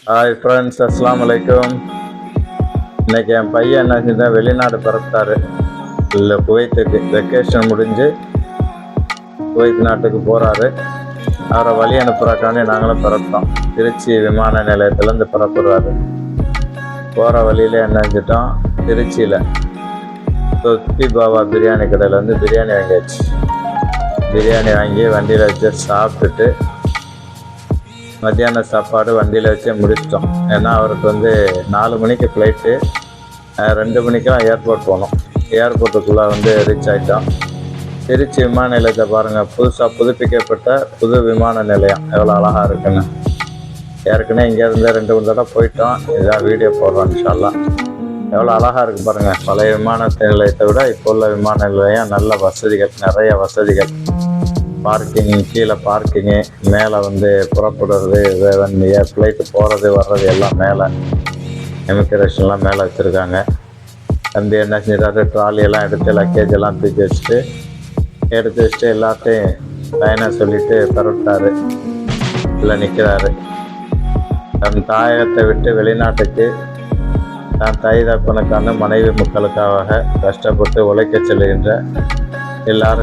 Hi friends, அஸ்ஸலாமு அலைக்கும். இன்னைக்கு என் பையன் என்ன செஞ்சால் வெளிநாடு பறத்தாரு. இல்லை, குவைத்துக்கு வெக்கேஷன் முடிஞ்சு குவைத் நாட்டுக்கு போகிறாரு. அவரை வழி அனுப்புகிறாக்காண்டி நாங்களும் பிறப்பிட்டோம். திருச்சி விமான நிலையத்துலேருந்து பிறப்புறாரு. போகிற வழியில் என்ன செஞ்சிட்டோம், திருச்சியில் தொப்பி பாபா பிரியாணி கடையில் பிரியாணி வாங்கியாச்சு. பிரியாணி வாங்கி வண்டியில் வச்சு சாப்பிட்டுட்டு மத்தியான சாப்பாடு வண்டியில் வச்சே முடிச்சிட்டோம். ஏன்னா அவருக்கு 4 மணிக்கு ஃப்ளைட்டு, 2 மணிக்கெலாம் ஏர்போர்ட் போகணும். ஏர்போர்ட்டுக்குள்ளே ரீச் ஆகிட்டோம். திருச்சி விமான நிலையத்தை பாருங்கள், புதுசாக புதுப்பிக்கப்பட்ட புது விமான நிலையம் எவ்வளோ அழகாக இருக்குன்னு. ஏற்கனவே இங்கேருந்து 2 தடவை போயிட்டோம். இதுதான் வீடியோ போடுறோம் இன்ஷா அல்லாஹ். எவ்வளோ அழகாக இருக்குது பாருங்கள். பழைய விமான நிலையத்தை விட இப்போ உள்ள விமான நிலையம் நல்ல வசதிகள், நிறைய வசதிகள். பார்க்கிங், கீழே பார்க்கிங்கு, மேலே புறப்படுறது, ஃப்ளைட்டு போகிறது வர்றது எல்லாம் மேலே, இமிக்ரேஷன்லாம் மேலே வச்சுருக்காங்க. தம்பி என்ன செஞ்சிட்டாரு, ட்ராலியெல்லாம் எடுத்து லக்கேஜ் எல்லாம் தூக்கி வச்சுட்டு எல்லாத்தையும் லைனாக சொல்லிவிட்டு பரவிட்டார். இல்லை நிற்கிறாரு. தன் தாயகத்தை விட்டு வெளிநாட்டுக்கு தான் தாய் தகப்பனுக்கான மனைவி மக்களுக்காக கஷ்டப்பட்டு உழைக்க செல்கின்ற எல்லாரும்